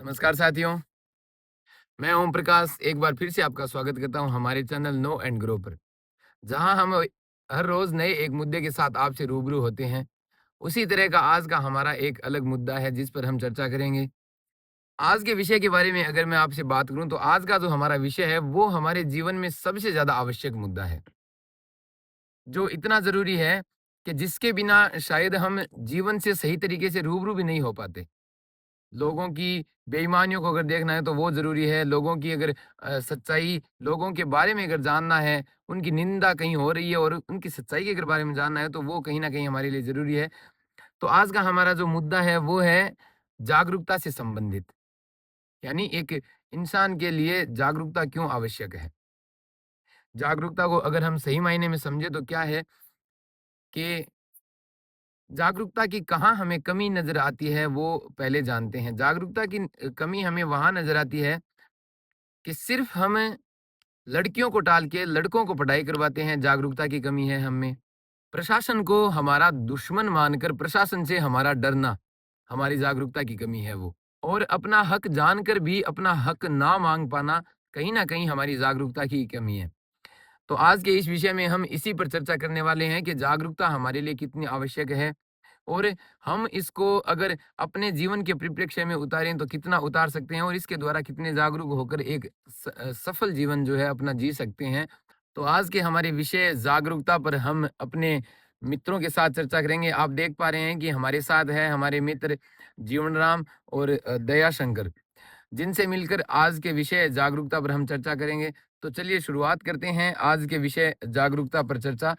नमस्कार साथियों, मैं ओम प्रकाश एक बार फिर से आपका स्वागत करता हूं हमारे चैनल नो एंड ग्रो पर, जहां हम हर रोज नए एक मुद्दे के साथ आपसे रूबरू होते हैं। उसी तरह का आज का हमारा एक अलग मुद्दा है जिस पर हम चर्चा करेंगे। आज के विषय के बारे में अगर मैं आपसे बात करूं तो आज का जो हमारा विषय है वो हमारे जीवन में सबसे ज्यादा आवश्यक मुद्दा है, जो इतना जरूरी है कि जिसके बिना शायद हम जीवन से सही तरीके से रूबरू भी नहीं हो पाते। लोगों की बेईमानियों को अगर देखना है तो वो ज़रूरी है, लोगों की अगर सच्चाई लोगों के बारे में अगर जानना है, उनकी निंदा कहीं हो रही है और उनकी सच्चाई के अगर बारे में जानना है तो वो कहीं न कहीं हमारे लिए ज़रूरी है। तो आज का हमारा जो मुद्दा है वो है जागरूकता से संबंधित, यानी एक इंसान के लिए जागरूकता क्यों आवश्यक है? जागरूकता को अगर हम सही मायने में समझे तो क्या है कि जागरूकता की कहाँ हमें कमी नज़र आती है वो पहले जानते हैं। जागरूकता की कमी हमें वहाँ नज़र आती है कि सिर्फ़ हम लड़कियों को टाल के लड़कों को पढ़ाई करवाते हैं, जागरूकता की कमी है हम में। प्रशासन को हमारा दुश्मन मानकर प्रशासन से हमारा डरना, हमारी जागरूकता की कमी है वो। और अपना हक जानकर भी अपना हक ना माँग पाना, कहीं न कहीं हमारी जागरूकता की कमी है। तो आज के इस विषय में हम इसी पर चर्चा करने वाले हैं कि जागरूकता हमारे लिए कितनी आवश्यक है और हम इसको अगर अपने जीवन के परिप्रेक्ष्य में उतारें तो कितना उतार सकते हैं और इसके द्वारा कितने जागरूक होकर एक सफल जीवन जो है अपना जी सकते हैं। तो आज के हमारे विषय जागरूकता पर हम अपने मित्रों के साथ चर्चा करेंगे। आप देख पा रहे हैं कि हमारे साथ है हमारे मित्र जीवन राम और दया शंकर, जिनसे मिलकर आज के विषय जागरूकता पर हम चर्चा करेंगे। तो चलिए शुरुआत करते हैं आज के विषय जागरूकता पर चर्चा,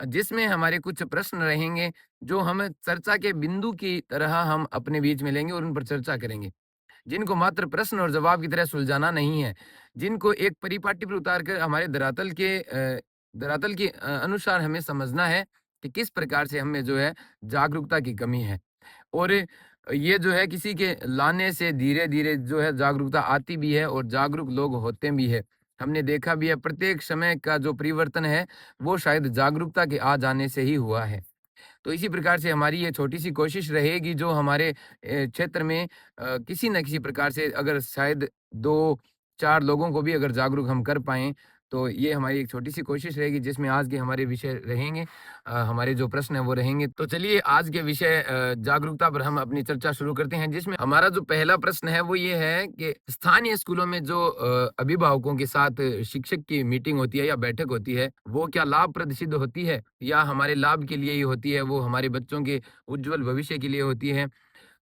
जिसमें हमारे कुछ प्रश्न रहेंगे जो हम चर्चा के बिंदु की तरह हम अपने बीच में लेंगे और उन पर चर्चा करेंगे, जिनको मात्र प्रश्न और जवाब की तरह सुलझाना नहीं है, जिनको एक परिपाटी पर उतार कर हमारे धरातल के अनुसार हमें समझना है कि किस प्रकार से हमें जो है जागरूकता की कमी है। और ये जो है किसी के लाने से धीरे-धीरे जो है जागरूकता आती भी है और जागरूक लोग होते भी हैं। हमने देखा भी है प्रत्येक समय का जो परिवर्तन है, वो शायद जागरूकता के आ जाने से ही हुआ है। तो इसी प्रकार से हमारी ये छोटी-सी कोशिश रहेगी जो हमारे क्षेत्र में किसी न किसी प्रकार से अगर शायद 2-4 लोगों को भी अगर जागरूक हम कर पाएँ, तो ये हमारी एक छोटी-सी कोशिश रहेगी जिसमें आज के हमारे विषय रहेंगे। हमारे जो प्रश्न हैं वो रहेंगे। तो चलिए आज के विषय जागरूकता पर हम अपनी चर्चा शुरू करते हैं, जिसमें हमारा जो पहला प्रश्न है वो ये है कि स्थानीय स्कूलों में जो अभिभावकों के साथ शिक्षक की मीटिंग होती है या बैठक होती है, वो क्या लाभप्रद सिद्ध होती है या हमारे लाभ के लिए ही होती है, वो हमारे बच्चों के उज्ज्वल भविष्य के लिए होती है?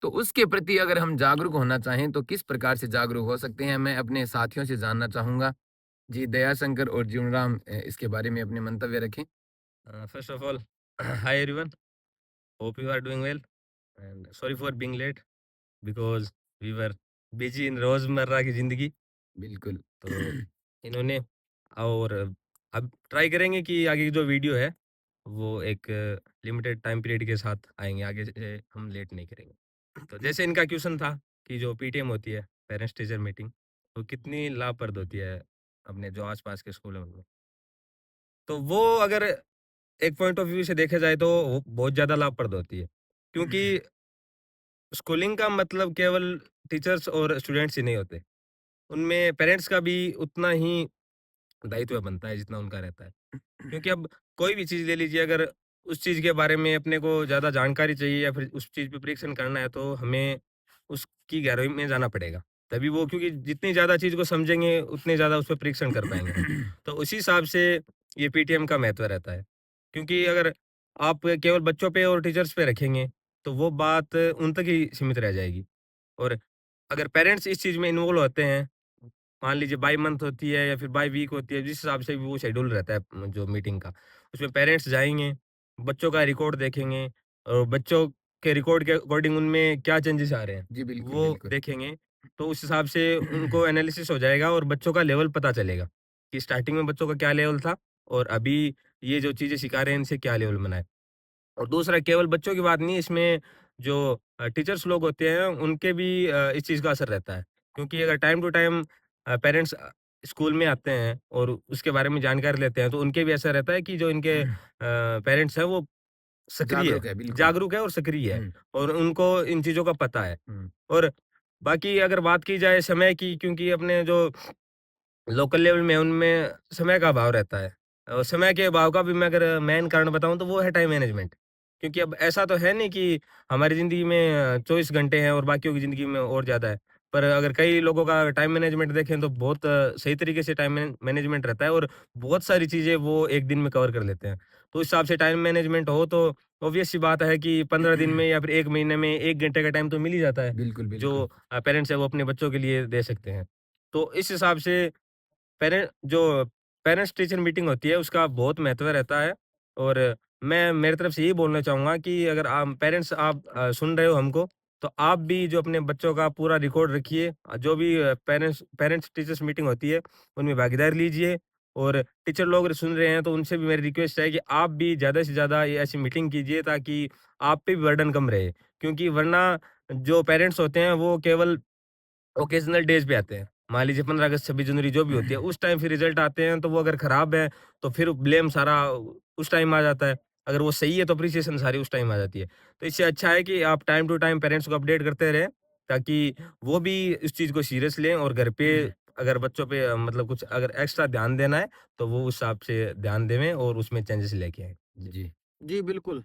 तो उसके प्रति अगर हम जागरूक होना चाहें तो किस प्रकार से जागरूक हो सकते हैं? मैं अपने साथियों से जानना चाहूँगा। जी, दयाशंकर और जीवनराम इसके बारे में अपने मंतव्य रखें। First of all, hi everyone. Hope you are doing well. And sorry for being late because we were busy in रोजमर्रा की जिंदगी। बिल्कुल। तो इन्होंने और अब ट्राई करेंगे कि आगे की जो वीडियो है वो एक लिमिटेड टाइम पीरियड के साथ आएंगे। आगे से हम लेट नहीं करेंगे। तो जैसे इनका क्वेश्चन था कि जो पीटीएम होती है, पेरेंट्स टीचर मीटिंग, तो कितनी लाभप्रद होती है अपने जो आसपास के स्कूल है उनमें। तो वो अगर एक पॉइंट ऑफ व्यू से देखा जाए तो वो बहुत ज़्यादा लाभप्रद होती है। क्योंकि स्कूलिंग का मतलब केवल टीचर्स और स्टूडेंट्स ही नहीं होते। उनमें पेरेंट्स का भी उतना ही दायित्व बनता है जितना उनका रहता है। क्योंकि अब कोई भी चीज़ ले लीजिए, अगर उस चीज़ के बारे में अपने को ज़्यादा जानकारी चाहिए या फिर उस चीज़ पे परीक्षण करना है तो हमें उसकी गहराई में जाना पड़ेगा। तभी वो, क्योंकि जितनी ज़्यादा चीज़ को समझेंगे उतने ज़्यादा उस पे परीक्षण कर पाएँगे हम। तो उसी हिसाब से ये पीटीएम का महत्व रहता है। क्योंकि अगर आप केवल बच्चों पे और टीचर्स पे रखेंगे तो वो बात उन तक ही सीमित रह जाएगी। और अगर पेरेंट्स इस चीज़ में इन्वॉल्व होते हैं, मान लीजिए बाई मंथ होती है या फिर बाई वीक होती है, जिस हिसाब से भी वो शेड्यूल रहता है जो मीटिंग का, उसमें पेरेंट्स जाएँगे, बच्चों का रिकॉर्ड देखेंगे और बच्चों के रिकॉर्ड के अकॉर्डिंग उनमें क्या चेंजेस आ रहे हैं, जी, बिल्कुल, वो बिल्कुल। देखेंगे। तो उस हिसाब से उनको एनालिसिस हो जाएगा और बच्चों का लेवल पता चलेगा कि स्टार्टिंग में बच्चों का क्या लेवल था और अभी ये जो चीज़ें सिखा रहे हैं, इनसे क्या लेवल बना है। और दूसरा, केवल बच्चों की बात नहीं, इसमें जो टीचर्स लोग होते हैं उनके भी इस चीज़ का असर रहता है। क्योंकि अगर time to time parents school में आते हैं और उसके बारे में जानकारी लेते हैं तो उनके भी ऐसा रहता है कि जो इनके पेरेंट्स हैं वो सक्रिय है, जागरूक है, बिल्कुल। जागरूक है और सक्रिय है हुँ, और उनको इन चीज़ों का पता है। हुँ, और बाकी अगर बात की जाए समय की, क्योंकि अपने जो लोकल लेवल में उनमें समय का अभाव रहता है। और समय के अभाव का भी मैं अगर मेन कारण बताऊँ तो वो है टाइम मैनेजमेंट। क्योंकि अब ऐसा तो है नहीं कि हमारी ज़िंदगी में 24 घंटे हैं और बाकियों की ज़िंदगी में और ज़्यादा है। पर अगर कई लोगों का टाइम मैनेजमेंट देखें तो बहुत सही तरीके से टाइम मैनेजमेंट रहता है और बहुत सारी चीज़ें वो 1 दिन में कवर कर लेते हैं। तो उस हिसाब से टाइम मैनेजमेंट हो तो ऑब्वियस सी बात है कि 15 दिन में या फिर 1 महीने में 1 घंटे का टाइम तो मिल ही जाता है, बिल्कुल, जो बिल्कुल। पेरेंट्स हैं वो अपने बच्चों के लिए दे सकते हैं। तो इस हिसाब से जो पेरेंट्स टीचर मीटिंग होती है उसका बहुत महत्व रहता है और मैं मेरी तरफ से यही बोलना चाहूँगा कि अगर आप पेरेंट्स आप सुन रहे हो हमको, तो आप भी जो अपने बच्चों का पूरा रिकॉर्ड रखिए। जो भी पेरेंट्स पेरेंट्स टीचर्स मीटिंग होती है, उनमें भागीदारी लीजिए और टीचर लोग सुन रहे हैं तो उनसे भी मेरी रिक्वेस्ट है कि आप भी ज़्यादा से ज़्यादा ये ऐसी मीटिंग कीजिए ताकि आप पे भी बर्डन कम रहे। क्योंकि वरना जो पेरेंट्स होते हैं वो केवल ओकेज़नल डेज़ पे आते हैं। मान लीजिए 15 अगस्त, 26 जनवरी जो भी होती है, उस टाइम फिर रिज़ल्ट आते हैं, तो वो अगर खराब है, तो फिर ब्लेम सारा उस टाइम आ जाता है। अगर वो सही है, तो एप्रिसिएशन सारी उस टाइम आ जाती है। तो इससे अच्छा है कि आप टाइम टू टाइम पेरेंट्स को अपडेट करते रहें, ताकि वो भी इस चीज़ को सीरियस लें और घर पे अगर बच्चों पे मतलब कुछ अगर एक्स्ट्रा ध्यान देना है, तो वो उस हिसाब से ध्यान देवें और उसमें चेंजेस लेके आएँ। जी। जी, जी, बिल्कुल।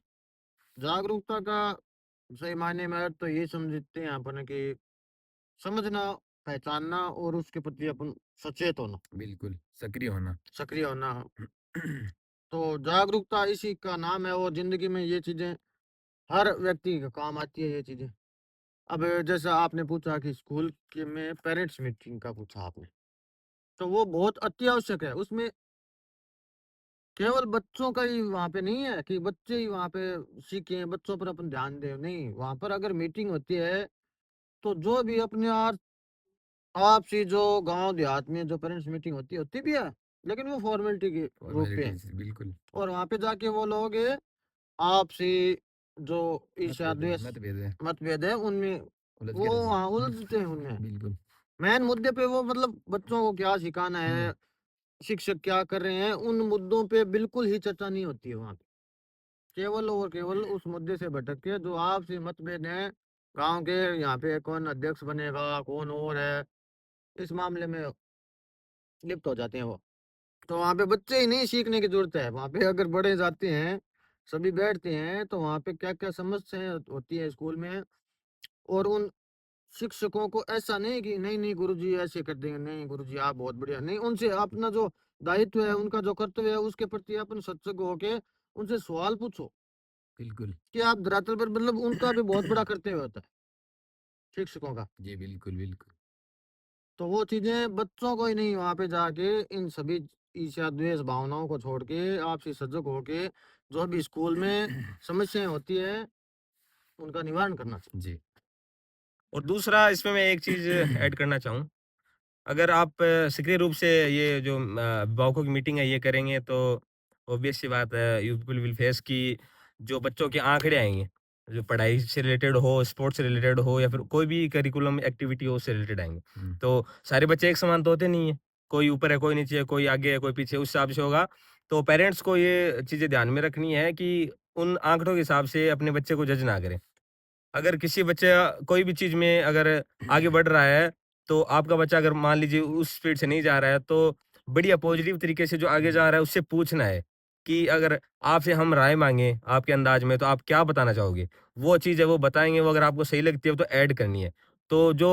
जागरूकता का सही मायने में अर्थ तो ये समझते हैं अपन कि समझना, पहचानना और उसके प्रति अपन सचेत होना, बिल्कुल, सक्रिय होना। सक्रिय होना। तो जागरूकता इसी का नाम है और ज़िंदगी में ये चीज़ें हर व्यक्ति के काम आती है ये चीज़ें। अब जैसा आपने पूछा कि स्कूल के में पेरेंट्स मीटिंग का पूछा आपने, तो वो बहुत अति आवश्यक है। उसमें केवल बच्चों का ही वहाँ पे नहीं है कि बच्चे ही वहाँ पे सीखें, बच्चों पर अपन ध्यान दें, नहीं, वहाँ पर अगर मीटिंग होती है, तो जो भी अपने आपसी जो गाँव देहात में जो पेरेंट्स मीटिंग होती भी है, लेकिन वो फॉर्मेलिटी के रूप पे है। फॉर्मेलिटीज़ बिल्कुल। और वहाँ पे जाके वो लोग आपसी जो ईर्ष्या, मतभेद है द्वेष, मतभेद है, मतभेद है, उनमें उलझ के वो रहते वहाँ हैं। उलझते हैं उनमें। बिल्कुल, मेन मुद्दे पे वो मतलब बच्चों को क्या सिखाना हुँ, है, शिक्षक क्या कर रहे हैं, उन मुद्दों पे बिल्कुल ही चर्चा नहीं होती है वहाँ पे। केवल और केवल उस मुद्दे से भटक के जो आपसी मतभेद हैं, गाँव के यहाँ पे कौन अध्यक्ष बनेगा, कौन और है, इस मामले में लिप्त हो जाते हैं वो। तो वहाँ पे बच्चे ही नहीं सीखने की ज़रूरत है, वहाँ पे अगर बड़े जाते हैं, सभी बैठते हैं, तो वहाँ पे क्या-क्या समस्याएँ होती है स्कूल में और उन शिक्षकों को ऐसा नहीं कि नहीं-नहीं गुरुजी ऐसे कर देंगे, नहीं गुरुजी आप बहुत बढ़िया, नहीं, उनसे अपना जो दायित्व है, उनका जो कर्तव्य है, उसके प्रति अपन सजग होके उनसे सवाल पूछो बिल्कुल। कि आप धरातल पर मतलब उनका भी बहुत बड़ा कर्तव्य होता है, शिक्षकों का। जी, बिल्कुल, बिल्कुल। तो वो चीज़ें बच्चों को ही नहीं वहाँ पे जाके इन सभी ईर्ष्या, द्वेष भावनाओं को छोड़ के आपसी सजग होके जो भी स्कूल में समस्याएँ होती हैं, उनका निवारण करना चाहिए। जी। और दूसरा इसमें मैं एक चीज़ ऐड करना चाहूँ। अगर आप सक्रिय रूप से ये जो अभिभावकों की मीटिंग है ये करेंगे तो ऑब्वियस सी बात है यू पीपल विल फेस कि जो बच्चों के आंकड़े आएँगे, जो पढ़ाई से रिलेटेड हो, स्पोर्ट्स से रिलेटेड हो या फिर कोई भी करिकुलम एक्टिविटी हो उससे रिलेटेड आएँगे। हुँ, तो सारे बच्चे एक समान तो होते नहीं हैं, कोई ऊपर है, कोई नीचे है, कोई आगे है, कोई पीछे, उस हिसाब से होगा। तो पेरेंट्स को ये चीज़ें ध्यान में रखनी है कि उन आंकड़ों के हिसाब से अपने बच्चे को जज ना करें। अगर किसी बच्चा कोई भी चीज़ में अगर आगे बढ़ रहा है, तो आपका बच्चा अगर मान लीजिए उस स्पीड से नहीं जा रहा है, तो बढ़िया पॉज़िटिव तरीके से जो आगे जा रहा है, उससे पूछना है कि अगर आपसे हम राय माँगे आपके अंदाज़ में, तो आप क्या बताना चाहोगे? वो चीज़ है वो बताएँगे, वो अगर आपको सही लगती है, तो ऐड करनी है। तो जो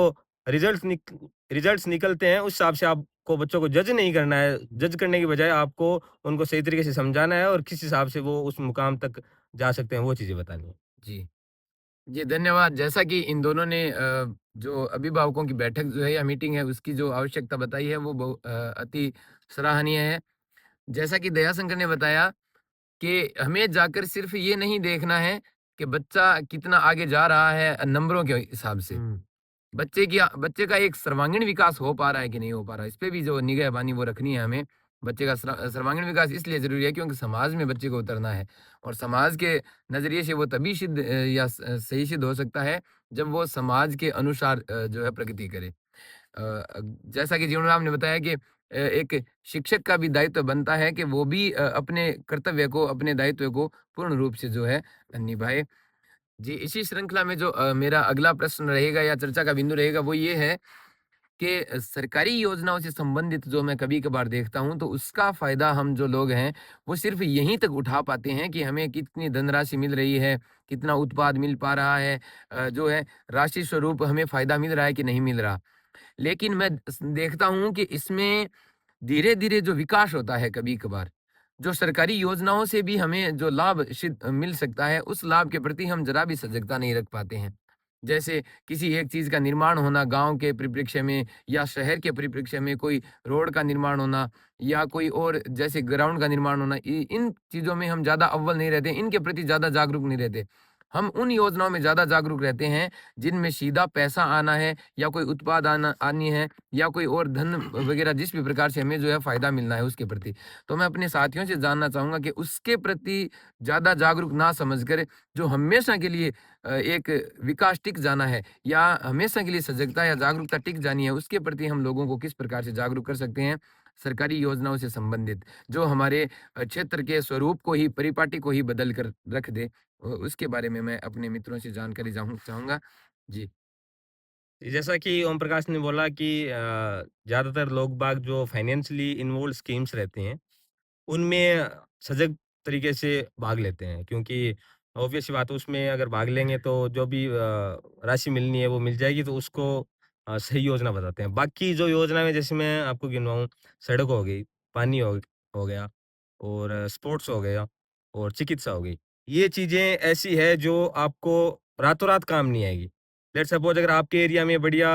रिज़ल्ट्स निकलते हैं, उस हिसाब से आपको बच्चों को जज नहीं करना है। जज करने की बजाय आपको उनको सही तरीके से समझाना है और किस हिसाब से वो उस मुकाम तक जा सकते हैं, वो चीज़ें बतानी है। जी। जी, धन्यवाद। जैसा कि इन दोनों ने जो अभिभावकों की बैठक जो है या मीटिंग है, उसकी जो आवश्यकता बताई है, वो अति सराहनीय है। जैसा कि दयाशंकर ने बताया कि हमें जाकर सिर्फ़ ये नहीं देखना है कि बच्चा कितना आगे जा रहा है नंबरों के हिसाब से। हुँ। बच्चे का एक सर्वांगीण विकास हो पा रहा है कि नहीं हो पा रहा है, इस पे भी जो निगहबानी वो रखनी है हमें। बच्चे का सर्वांगीण विकास इसलिए ज़रूरी है क्योंकि समाज में बच्चे को उतरना है और समाज के नज़रिए से वो तभी सही सिद्ध हो सकता है, जब वो समाज के अनुसार जो है प्रगति करे। जैसा कि जीवन राम ने बताया कि एक शिक्षक का भी दायित्व बनता है कि वो भी अपने कर्तव्य को, अपने दायित्व को पूर्ण रूप से जो है निभाए। जी, इसी श्रृंखला में जो मेरा अगला प्रश्न रहेगा या चर्चा का बिंदु रहेगा वो ये है कि सरकारी योजनाओं से संबंधित जो मैं कभी-कभार देखता हूँ, तो उसका फ़ायदा हम जो लोग हैं, वो सिर्फ़ यहीं तक उठा पाते हैं कि हमें कितनी धनराशि मिल रही है, कितना उत्पाद मिल पा रहा है, जो है राशि स्वरूप हमें फ़ायदा मिल रहा है कि नहीं मिल रहा। लेकिन मैं देखता हूँ कि इसमें धीरे-धीरे जो विकास होता है कभी-कभार, जो सरकारी योजनाओं से भी हमें जो लाभ मिल सकता है, उस लाभ के प्रति हम ज़रा भी सजगता नहीं रख पाते हैं। जैसे किसी एक चीज़ का निर्माण होना गाँव के परिप्रेक्ष्य में या शहर के परिप्रेक्ष्य में कोई रोड का निर्माण होना या कोई और जैसे ग्राउंड का निर्माण होना, इ इन चीज़ों में हम ज़्यादा अव्वल नहीं रहते, इनके प्रति ज़्यादा जागरूक नहीं रहते। हम उन योजनाओं में ज़्यादा जागरूक रहते हैं, जिनमें सीधा पैसा आना है या कोई उत्पाद आनी है या कोई और धन वगैरह जिस भी प्रकार से हमें जो है फ़ायदा मिलना है उसके प्रति। तो मैं अपने साथियों से जानना चाहूँगा कि उसके प्रति ज़्यादा जागरूक ना समझ कर जो हमेशा के लिए एक विकास टिक जाना है या हमेशा के लिए सजगता या जागरूकता टिक जानी है, उसके प्रति हम लोगों को किस प्रकार से जागरूक कर सकते हैं, सरकारी योजनाओं से संबंधित, जो हमारे क्षेत्र के स्वरूप को ही, परिपाटी को ही बदल कर रख दे। उसके बारे में मैं अपने मित्रों से जानकारी चाहूँगा। जी। जैसा कि ओम प्रकाश ने बोला कि ज़्यादातर लोग बाग जो फाइनेंशियली इन्वॉल्व स्कीम्स रहते हैं, उनमें सजग तरीके से भाग लेते हैं क्योंकि ऑब्वियस सी बात है उसमें अगर भाग लेंगे तो जो भी राशि मिलनी है वो मिल जाएगी तो उसको सही योजना बताते हैं। बाकी जो योजना में जैसे मैं आपको गिनवाऊँ सड़क हो गई, पानी हो गया और स्पोर्ट्स हो गया और चिकित्सा हो गई। ये चीज़ें ऐसी है जो आपको रातों-रात काम नहीं आएगी। लेट्स सपोज़ अगर आपके एरिया में बढ़िया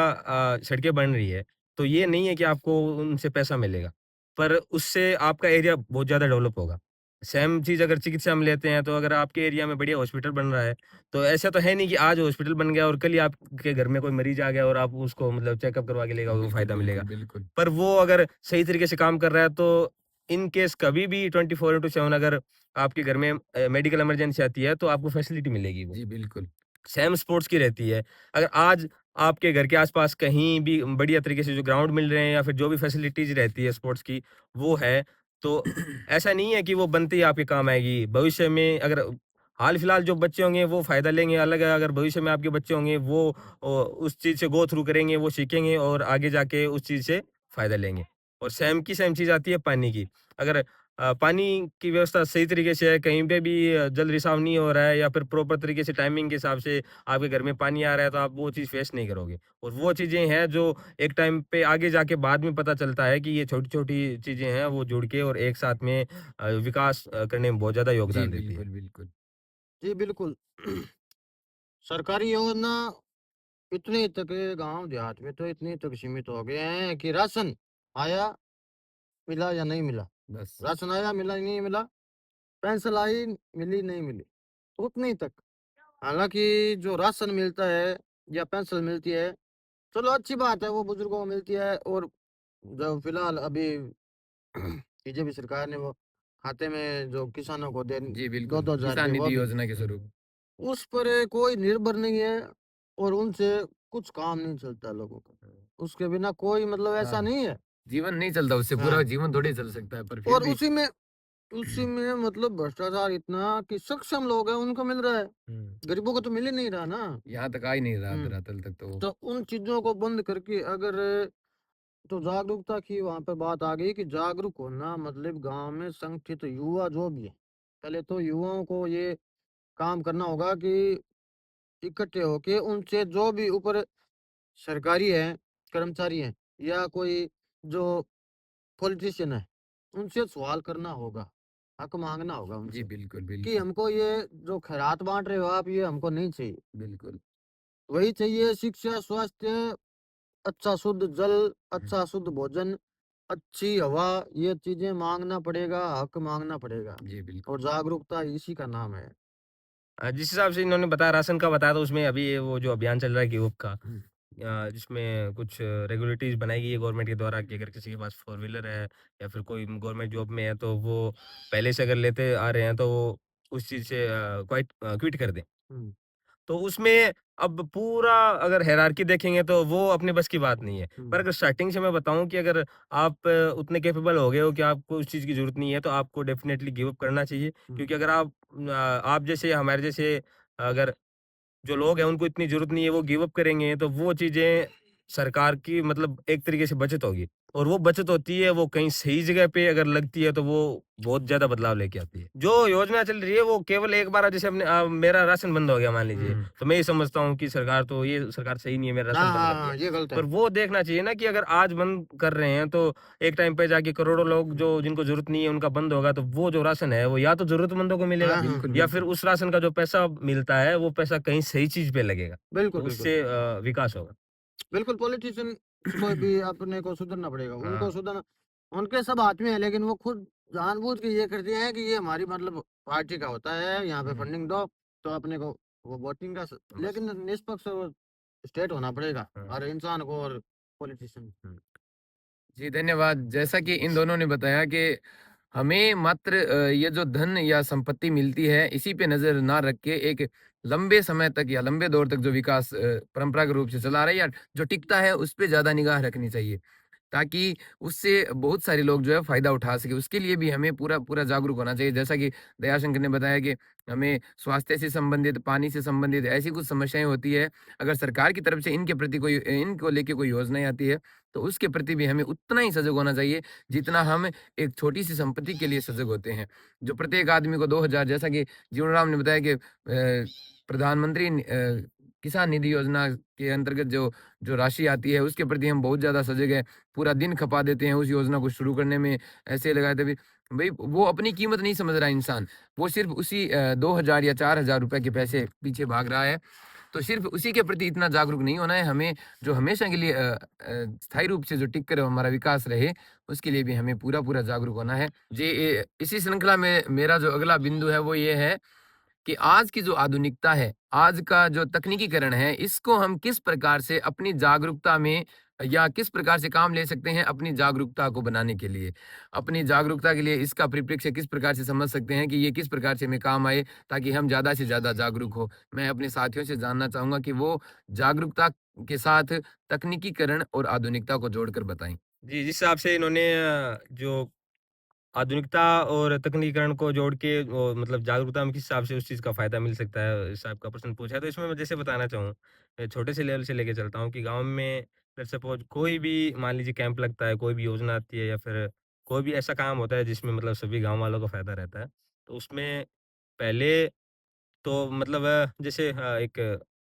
सड़कें बन रही है, तो ये नहीं है कि आपको उनसे पैसा मिलेगा। पर उससे आपका एरिया बहुत ज़्यादा डेवलप होगा। सेम चीज़ अगर चिकित्सा में लेते हैं, तो अगर आपके एरिया में बढ़िया हॉस्पिटल बन रहा है, तो ऐसा तो है नहीं कि आज हॉस्पिटल बन गया और कल ही आपके घर में कोई मरीज़ आ गया और आप उसको मतलब चेकअप करवा के लेगा, वो बिल्कुल, फ़ायदा बिल्कुल, मिलेगा। बिल्कुल। पर वो अगर सही तरीके से काम कर रहा है, तो इन केस कभी भी 24/7 अगर आपके घर में मेडिकल इमरजेंसी आती है, तो आपको फैसिलिटी मिलेगी वो। जी, बिल्कुल। सेम स्पोर्ट्स की रहती है। अगर आज आपके घर के आस-पास कहीं भी बढ़िया तरीके से जो ग्राउंड मिल रहे हैं या फिर जो भी फैसिलिटीज़ रहती है स्पोर्ट्स की, वो है, तो ऐसा नहीं है कि वो बनते ही आपके काम आएगी। भविष्य में अगर हाल-फिलहाल जो बच्चे होंगे वो फ़ायदा लेंगे, अलग है अगर भविष्य में आपके बच्चे होंगे वो उस चीज़ से गो थ्रू करेंगे, वो सीखेंगे और आगे जाके उस चीज़ से फ़ायदा लेंगे। और सेम की सेम चीज़ आती है पानी की। अगर पानी की व्यवस्था सही तरीके से है, कहीं पे भी जल रिसाव नहीं हो रहा है या फिर प्रॉपर तरीके से टाइमिंग के हिसाब से आपके घर में पानी आ रहा है, तो आप वो चीज़ फेस नहीं करोगे। और वो चीज़ें हैं जो एक टाइम पे आगे जाके बाद में पता चलता है कि ये छोटी-छोटी चीज़ें हैं, वो जुड़ के और एक साथ में विकास करने में बहुत ज़्यादा जी, योगदान देती है। बिल्कुल, बिल्कुल। जी, बिल्कुल। सरकारी योजना इतने तक गाँव देहात में तो इतने तक सीमित हो गए हैं कि राशन आया, मिला या नहीं मिला। बस। राशन आया, मिला, नहीं मिला, पेंशन आई, मिली, नहीं मिली, उतने ही तक। हालाँकि जो राशन मिलता है या पेंशन मिलती है, चलो अच्छी बात है, वो बुजुर्गों को मिलती है और जो फिलहाल अभी बीजेपी सरकार ने वो खाते में जो किसानों को दे जी, बिल्कुल। 2-2 हज़ार दी, किसान वो निधि भी योजना के स्वरूप। उस पर कोई निर्भर नहीं है और उनसे कुछ काम नहीं चलता लोगों का। उसके बिना कोई मतलब ऐसा हाँ, नहीं है। जीवन नहीं चलता उससे, पूरा हाँ, जीवन थोड़ी चल सकता है, पर फिर और भी उसी में मतलब भ्रष्टाचार इतना कि सक्षम लोग हैं उनको मिल रहा है, हुँ, गरीबों को तो मिल ही नहीं रहा ना। यहाँ तक आ ही नहीं रहा हुँ, धरातल तक तो वो। तो उन चीज़ों को बंद करके अगर तो जागरूकता की वहाँ पे बात आ गई कि जागरूक होना मतलब गाँव में संगठित युवा जो भी है, पहले तो युवाओं को ये काम करना होगा कि इकट्ठे होके उनसे जो भी ऊपर सरकारी है, कर्मचारी हैं या कोई जो पॉलिटिशियन है, उनसे सवाल करना होगा, हक माँगना होगा जी, उनसे बिल्कुल, कि बिल्कुल, हमको ये जो खैरात बाँट रहे हो आप, ये हमको नहीं चाहिए। बिल्कुल। वही चाहिए शिक्षा, स्वास्थ्य, अच्छा शुद्ध जल, अच्छा शुद्ध भोजन, अच्छी हवा, ये चीज़ें माँगना पड़ेगा, हक माँगना पड़ेगा जी, बिल्कुल। और जागरूकता इसी का नाम है। जिस हिसाब से इन्होंने बताया राशन का बताया तो उसमें अभी ये वो जो अभियान चल रहा है गिव अप का हुँ, जिसमें कुछ रेगुलेटरीज़ बनाई गई है गवर्नमेंट के द्वारा कि अगर किसी के पास फ़ोर व्हीलर है या फिर कोई गवर्नमेंट जॉब में है तो वो पहले से अगर लेते आ रहे हैं तो वो उस चीज़ से क्विट कर दें। हुँ, तो उसमें अब पूरा अगर हायरार्की देखेंगे तो वो अपने बस की बात नहीं है। पर हुँ, अगर स्टार्टिंग से मैं बताऊँ कि अगर आप उतने कैपेबल हो गए हो कि आपको उस चीज़ की ज़रूरत नहीं है तो आपको डेफ़िनेटली गिव अप करना चाहिए। हुँ, क्योंकि अगर आप जैसे हमारे जैसे अगर जो लोग हैं उनको इतनी ज़रूरत नहीं है, वो गिव अप करेंगे, तो वो चीज़ें सरकार की मतलब एक तरीके से बचत होगी। और वो बचत होती है, वो कहीं सही जगह पे अगर लगती है, तो वो बहुत ज़्यादा बदलाव लेके आती है। जो योजना चल रही है, वो केवल एक बार जैसे मेरा राशन बंद हो गया मान लीजिए, हुँ। तो मैं ये समझता हूँ कि सरकार तो ये सरकार सही नहीं है, मेरा हाँ, राशन बंद हाँ, कर दिया। हाँ, ये गलत है। पर वो देखना चाहिए ना कि अगर आज बंद कर रहे हैं, तो एक टाइम पे जाके करोड़ों लोग जो जिनको ज़रूरत नहीं है, उनका बंद होगा, तो वो जो राशन है, वो या तो ज़रूरतमंदों को मिलेगा हाँ, हाँ, बिल्कुल, हाँ। या फिर बिल्कुल। उस राशन का जो पैसा मिलता है, वो पैसा कहीं सही चीज़ पे लगेगा। बिल्कुल, तो बिल्कुल। उससे विकास होगा। बिल्कुल, पॉलिटिशियंस को भी अपने को सुधरना पड़ेगा। उनको हाँ। सुधरना उनके सब हाथ में है, लेकिन वो खुद जानबूझ के ये करते हैं कि ये हमारी मतलब पार्टी का होता है, यहाँ पे हुँ, फंडिंग दो, तो अपने को वो वोटिंग का बस। लेकिन निष्पक्ष वो स्टेट होना पड़ेगा, हाँ। हर इंसान को और पॉलिटिशियन। हुँ। जी, धन्यवाद। जैसा कि इन दोनों ने बताया कि हमें मात्र ये जो धन या संपत्ति मिलती है, इसी पे नज़र ना रख के एक लंबे समय तक या लंबे दौर तक जो विकास परंपरागत रूप से चला आ रहा है या जो टिकता है, उस पे ज़्यादा निगाह रखनी चाहिए। ताकि उससे बहुत सारे लोग जो है फ़ायदा उठा सकें। उसके लिए भी हमें पूरा जागरूक होना चाहिए। जैसा कि दयाशंकर ने बताया कि हमें स्वास्थ्य से संबंधित, पानी से संबंधित ऐसी कुछ समस्याएँ होती है, अगर सरकार की तरफ से इनके प्रति कोई इनको लेके कोई योजनाएँ आती है, तो उसके प्रति भी हमें उतना ही सजग होना चाहिए, जितना हम एक छोटी-सी संपत्ति के लिए सजग होते हैं। जो प्रत्येक आदमी को 2000 जैसा कि जीवन राम ने बताया कि प्रधानमंत्री किसान निधि योजना के अंतर्गत जो जो राशि आती है, उसके प्रति हम बहुत ज़्यादा सजग हैं। पूरा दिन खपा देते हैं उस योजना को शुरू करने में, ऐसे लगा देते भई वो अपनी कीमत नहीं समझ रहा इंसान, वो सिर्फ़ उसी 2000 या 4000 रुपए के पैसे पीछे भाग रहा है। तो सिर्फ़ उसी के प्रति इतना जागरूक नहीं होना है, हमें जो हमेशा के लिए स्थायी रूप से जो टिक कर हमारा विकास रहे, उसके लिए भी हमें पूरा-पूरा जागरूक होना है। जी, इसी श्रृंखला में मेरा जो अगला बिंदु है, वो ये है कि आज की जो आधुनिकता है, आज का जो तकनीकीकरण है, इसको हम किस प्रकार से अपनी जागरूकता में या किस प्रकार से काम ले सकते हैं अपनी जागरूकता को बनाने के लिए? अपनी जागरूकता के लिए इसका परिप्रेक्ष्य किस प्रकार से समझ सकते हैं कि ये किस प्रकार से हमें काम आए ताकि हम ज़्यादा से ज़्यादा जागरूक हो? मैं अपने साथियों से जानना चाहूँगा कि वो जागरूकता के साथ तकनीकीकरण और आधुनिकता को जोड़कर बताएँ। जी, जिस हिसाब से इन्होंने जो आधुनिकता और तकनीकीकरण को जोड़ के वो मतलब जागरूकता में किस हिसाब से उस चीज़ का फ़ायदा मिल सकता है, इस टाइप का प्रश्न पूछा है। तो इसमें मैं जैसे बताना चाहूँ, छोटे से लेवल से लेके चलता हूँ कि गाँव में लेट्स सपोज़ कोई भी मान लीजिए कैंप लगता है, कोई भी योजना आती है या फिर कोई भी ऐसा काम होता है जिसमें मतलब सभी गाँव वालों को फ़ायदा रहता है। तो उसमें पहले तो मतलब जैसे एक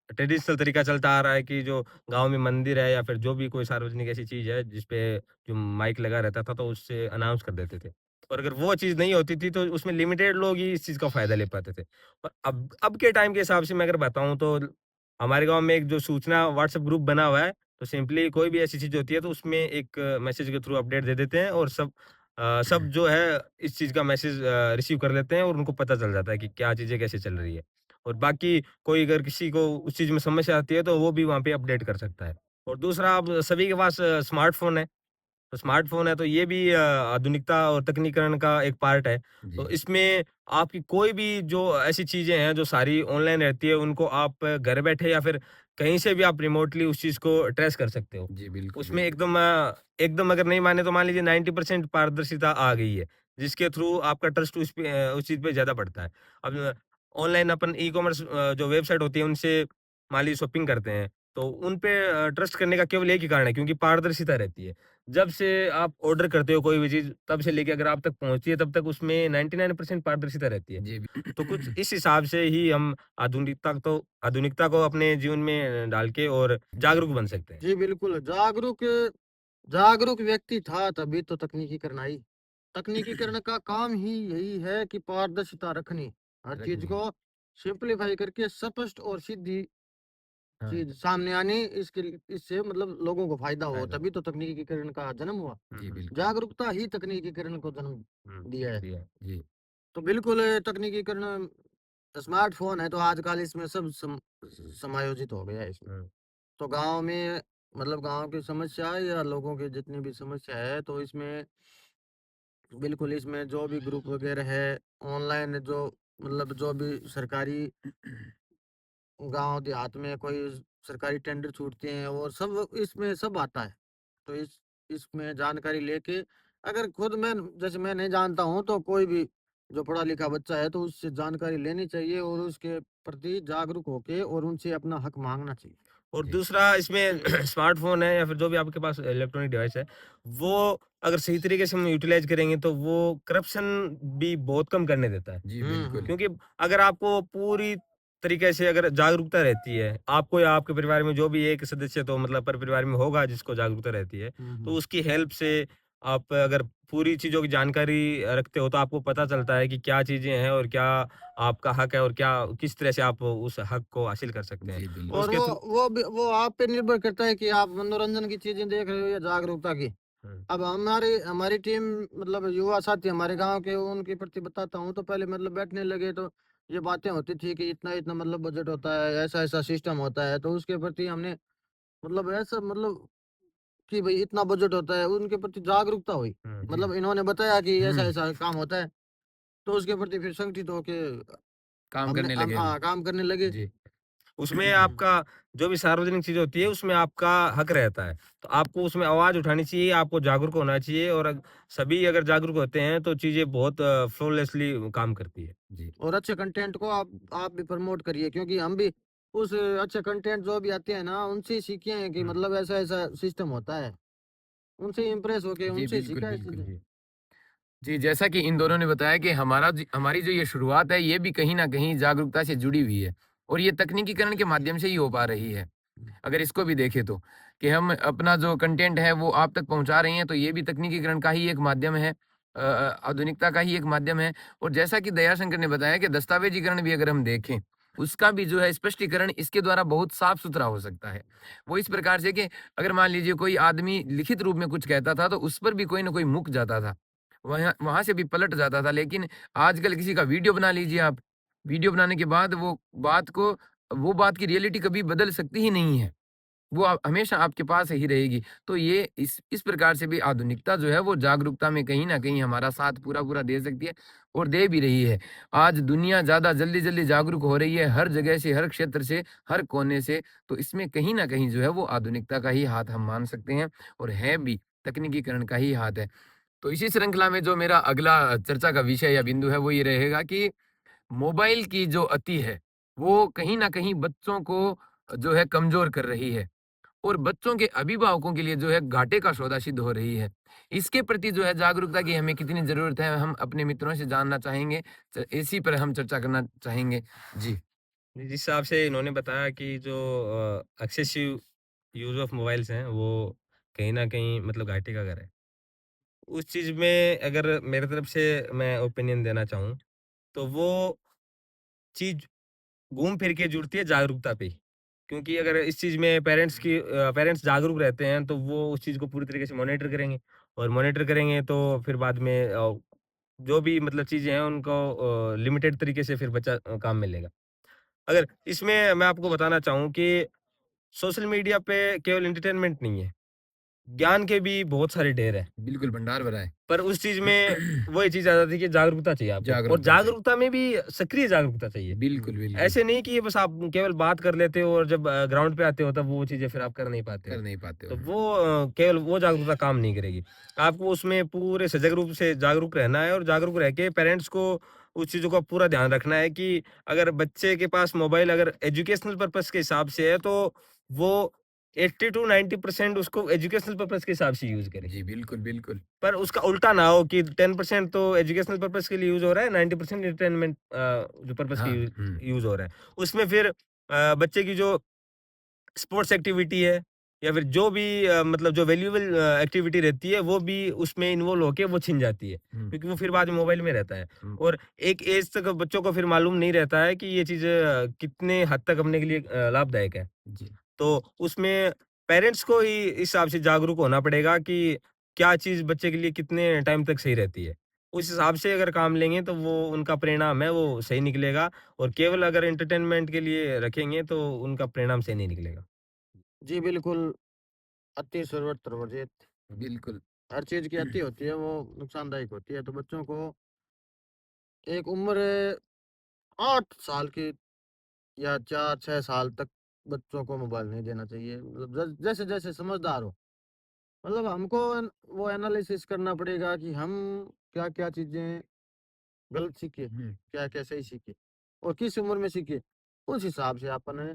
ट्रेडिशनल तरीका चलता आ रहा है कि जो गाँव में मंदिर है या फिर जो भी कोई सार्वजनिक ऐसी चीज़ है जिस पे जो माइक लगा रहता था तो उससे अनाउंस कर देते थे। और अगर वो चीज़ नहीं होती थी तो उसमें लिमिटेड लोग ही इस चीज़ का फ़ायदा ले पाते थे। और अब के टाइम के हिसाब से मैं अगर बताऊँ तो हमारे गाँव में एक जो सूचना व्हाट्सएप ग्रुप बना हुआ है, तो सिंपली कोई भी ऐसी चीज़ होती है तो उसमें एक मैसेज के थ्रू अपडेट दे देते हैं और सब जो है इस चीज़ का मैसेज रिसीव कर लेते हैं और उनको पता चल जाता है कि क्या चीज़ें कैसे चल रही है। और बाकी कोई अगर किसी को उस चीज़ में समस्या आती है, तो वो भी वहाँ पे अपडेट कर सकता है। और दूसरा अब सभी के पास स्मार्टफ़ोन है। तो स्मार्टफ़ोन है तो ये भी आधुनिकता और तकनीकरण का एक पार्ट है। तो जी। इसमें आपकी कोई भी जो ऐसी चीज़ें हैं जो सारी ऑनलाइन रहती है उनको आप घर बैठे या फिर कहीं से भी आप रिमोटली उस चीज़ को ट्रेस कर सकते हो। जी, बिल्कुल, उसमें बिल्कुल। एकदम अगर नहीं माने तो मान लीजिए 90% पारदर्शिता आ गई है, जिसके थ्रू आपका ट्रस्ट उस चीज़ पे ज़्यादा बढ़ता है। अब ऑनलाइन अपन ई-कॉमर्स जो वेबसाइट होती है उनसे मान लीजिए शॉपिंग करते हैं, तो उन पे ट्रस्ट करने का केवल एक ही कारण है क्योंकि पारदर्शिता रहती है। जब से आप ऑर्डर करते हो कोई भी चीज़, तब से लेके अगर आप तक पहुँचती है, तब तक उसमें 99% पारदर्शिता रहती है। जी, तो कुछ इस हिसाब से ही हम आधुनिकता को अपने जीवन में डाल के और जागरूक बन सकते हैं। जी, बिल्कुल, जागरूक जागरूक व्यक्ति था तभी तो तकनीकीकरण आई। तकनीकीकरण का काम ही यही है कि पारदर्शिता रखनी, हर चीज़ रखनी है। को सिंप्लीफाई करके स्पष्ट और सीधी हाँ, चीज़ सामने आनी, इससे मतलब लोगों को फ़ायदा हो, फ़ायदा तभी तो तकनीकीकरण का जन्म हुआ। हुँ, जी, हुँ, बिल्कुल। जागरूकता ही तकनीकीकरण को जन्म हुँ, दिया है। दिया। जी, तो बिल्कुल तकनीकीकरण स्मार्टफ़ोन है तो आजकल इसमें सब समायोजित हो गया है इसमें। हुँ, तो गाँव में मतलब गाँव की समस्या है या लोगों की जितनी भी समस्या है तो इसमें बिल्कुल इसमें जो भी ग्रुप वगैरह है, ऑनलाइन जो मतलब जो भी सरकारी गाँव देहात में कोई सरकारी टेंडर छूटते हैं और सब इसमें सब आता है। तो इसमें जानकारी लेके अगर खुद मैं जैसे मैं नहीं जानता हूँ तो कोई भी जो पढ़ा लिखा बच्चा है तो उससे जानकारी लेनी चाहिए और उसके प्रति जागरूक होके और उनसे अपना हक मांगना चाहिए। और जी, दूसरा इसमें स्मार्टफ़ोन है या फिर जो भी आपके पास इलेक्ट्रॉनिक डिवाइस है, वो अगर सही तरीके से हम यूटिलाइज़ करेंगे तो वो करप्शन भी बहुत कम करने देता है। जी, बिल्कुल। हम्म। क्योंकि अगर आपको पूरी तरीके से अगर जागरूकता रहती है, आपको या आपके परिवार में जो भी एक सदस्य तो मतलब पर परिवार में होगा जिसको जागरूकता रहती है, तो हम्म। उसकी हेल्प से आप अगर पूरी चीज़ों की जानकारी रखते हो, तो आपको पता चलता है कि क्या चीज़ें हैं और क्या आपका हक है और क्या किस तरह से आप उस हक को हासिल कर सकते हैं। जी, तो और बिल्कुल। उसके थ्रू वो आप पे निर्भर करता है कि आप मनोरंजन की चीजें देख रहे हो या जागरूकता की। हुँ, अब हमारी हमारी टीम मतलब युवा साथी हमारे गांव के उनके प्रति बताता हूँ तो पहले मतलब बैठने लगे तो ये बातें होती थी कि इतना इतना मतलब बजट होता है, ऐसा ऐसा सिस्टम होता है, तो उसके प्रति हमने मतलब ऐसा मतलब कि भाई इतना बजट होता है, उनके प्रति जागरूकता हुई। हुँ। जी। मतलब इन्होंने बताया कि ऐसा हुँ, ऐसा काम होता है, तो उसके प्रति फिर संगठित होके काम हमने करने लगे हम। काम करने लगे। जी। उसमें आपका जो भी सार्वजनिक चीज़ होती है, उसमें आपका हक रहता है। तो आपको उसमें आवाज़ उठानी चाहिए, आपको जागरूक होना चाहिए और सभी अगर जागरूक होते हैं, तो चीज़ें बहुत फ्लॉलेसली काम करती है। जी। और अच्छे कंटेंट को आप भी प्रमोट करिए क्योंकि हम भी उस अच्छे कंटेंट जो भी आते हैं ना उनसे ही सीखे हैं कि हुँ। मतलब ऐसा ऐसा सिस्टम होता है। उनसे इम्प्रेस होके जी, उनसे ही बिल्कुल, सीखा है बिल्कुल। चीजें। जी। जी, जैसा कि इन दोनों ने बताया कि हमारी जो ये शुरुआत है, ये भी कहीं न कहीं जागरूकता से जुड़ी हुई है और ये तकनीकीकरण के माध्यम से ही हो पा रही है। अगर इसको भी देखें तो, कि हम अपना जो कंटेंट है वो आप तक पहुँचा रहे हैं, तो ये भी तकनीकीकरण का ही एक माध्यम है। आधुनिकता का ही एक माध्यम है और जैसा कि दयाशंकर ने बताया कि दस्तावेजीकरण भी अगर हम देखें, उसका भी जो है स्पष्टीकरण इसके द्वारा बहुत साफ-सुथरा हो सकता है। वो इस प्रकार से कि अगर मान लीजिए कोई आदमी लिखित रूप में कुछ कहता था, तो उस पर भी कोई न कोई मुक जाता था। वहाँ वहाँ से भी पलट जाता था, लेकिन आजकल किसी का वीडियो बना लीजिए आप, वीडियो बनाने के बाद वो बात की रियलिटी कभी बदल सकती ही नहीं है। वो हमेशा आपके पास ही रहेगी। तो ये इस प्रकार से भी आधुनिकता जो है वो जागरूकता में कहीं न कहीं हमारा साथ पूरा-पूरा दे सकती है और दे भी रही है। आज दुनिया ज़्यादा जल्दी-जल्दी जागरूक हो रही है हर जगह से, हर क्षेत्र से, हर कोने से। तो इसमें कहीं न कहीं जो है वो आधुनिकता का ही हाथ हम मान सकते हैं और है भी, तकनीकीकरण का ही हाथ है। तो इसी श्रृंखला में जो मेरा अगला चर्चा का विषय या बिंदु है वो ये रहेगा कि मोबाइल की जो अति है, वो कहीं न कहीं बच्चों को जो है कमज़ोर कर रही है और बच्चों के अभिभावकों के लिए जो है घाटे का सौदा सिद्ध हो रही है। इसके प्रति जो है जागरूकता की हमें कितनी ज़रूरत है, हम अपने मित्रों से जानना चाहेंगे। इसी पर हम चर्चा करना चाहेंगे। जी। जिस हिसाब से इन्होंने बताया कि जो एक्सेसिव यूज़ ऑफ मोबाइल्स हैं, वो कहीं न कहीं मतलब घाटे का घर है। उस चीज़ में अगर मेरे तरफ से मैं ओपिनियन देना चाहूँ, तो वो चीज़ घूम फिर के जुड़ती है जागरूकता पे ही। क्योंकि अगर इस चीज़ में पेरेंट्स जागरूक रहते हैं, तो वो उस चीज़ को पूरी तरीके से मॉनिटर करेंगे और मॉनिटर करेंगे तो फिर बाद में जो भी मतलब चीज़ें हैं उनको लिमिटेड तरीके से फिर काम में लेगा। अगर इसमें मैं आपको बताना चाहूँ कि सोशल मीडिया पे केवल एंटरटेनमेंट नहीं है, ज्ञान के भी बहुत सारे ढेर हैं। बिल्कुल भंडार भरा है। पर उस चीज़ में वही चीज़ आ जाती है कि जागरूकता चाहिए आपको और जागरूकता चाहिए। जागरूकता में भी सक्रिय जागरूकता चाहिए। बिल्कुल, बिल्कुल। ऐसे नहीं कि ये बस आप केवल बात कर लेते हो और जब ग्राउंड पे आते हो तब वो चीज़ें फिर आप कर नहीं पाते कर हो। नहीं पाते हो। तो हाँ। वो केवल वो जागरूकता काम नहीं करेगी। आपको उसमें पूरे सजग रूप से जागरूक रहना है और जागरूक रह के पेरेंट्स को उस चीज़ों का पूरा ध्यान रखना है कि अगर बच्चे के पास मोबाइल अगर एजुकेशनल पर्पज़ के हिसाब से है तो वो 80 टू 90% उसको एजुकेशनल पर्पज़ के हिसाब से यूज़ करे। जी, बिल्कुल, बिल्कुल। पर उसका उल्टा ना हो कि 10% तो एजुकेशनल पर्पज़ के लिए यूज़ हो रहा है, 90% एंटरटेनमेंट जो पर्पज़ के हाँ, हुँ। यूज़ हो रहा है। उसमें फिर बच्चे की जो स्पोर्ट्स एक्टिविटी है या फिर जो भी मतलब जो वैल्यूएबल एक्टिविटी रहती है, वो भी उसमें इन्वॉल्व होके वो छिन जाती है। हुँ, क्योंकि वो फिर बाद में मोबाइल में रहता है हुँ। और एक एज तक बच्चों को फिर मालूम नहीं रहता है कि ये चीज़ कितने हद तक अपने के लिए लाभदायक है। जी। तो उसमें पेरेंट्स को ही इस हिसाब से जागरूक होना पड़ेगा कि क्या चीज़ बच्चे के लिए कितने टाइम तक सही रहती है। उस हिसाब से अगर काम लेंगे तो वो उनका परिणाम है वो सही निकलेगा और केवल अगर एंटरटेनमेंट के लिए रखेंगे तो उनका परिणाम सही नहीं निकलेगा। जी बिल्कुल, अति सर्वत्र वर्जित। बिल्कुल। हर चीज़ की अति होती है, वो नुकसानदायक होती है। तो बच्चों को एक उम्र 8 साल की या 4-6 साल तक बच्चों को मोबाइल नहीं देना चाहिए। मतलब जैसे-जैसे समझदार हो। मतलब हमको वो एनालिसिस करना पड़ेगा कि हम क्या-क्या चीज़ें गलत सीखे, हुँ, क्या क्या सही सीखे और किस उम्र में सीखे, उस हिसाब से अपन है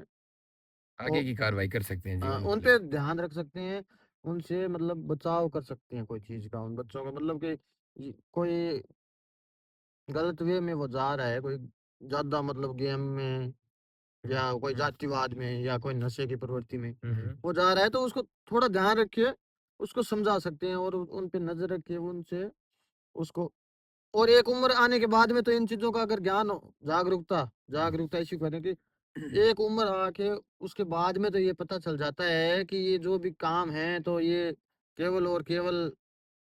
आगे की कार्रवाई कर सकते हैं जी उन उनके लिए। पे ध्यान रख सकते हैं, उनसे मतलब बचाव कर सकते हैं कोई चीज़ का, उन बच्चों का मतलब कि कोई गलत वे में वो जा रहा है, कोई ज़्यादा मतलब गेम में या कोई जातिवाद में या कोई नशे की प्रवृत्ति में हुँ, हुँ। वो जा रहा है, तो उसको थोड़ा ध्यान रखिए, उसको समझा सकते हैं और उन पे नज़र रखिए, उनसे उसको और एक उम्र आने के बाद में तो इन चीज़ों का अगर ज्ञान हो, जागरूकता इसी को कहते हैं कि एक उम्र आके उसके बाद में तो ये पता चल जाता है कि ये जो भी काम है तो ये केवल और केवल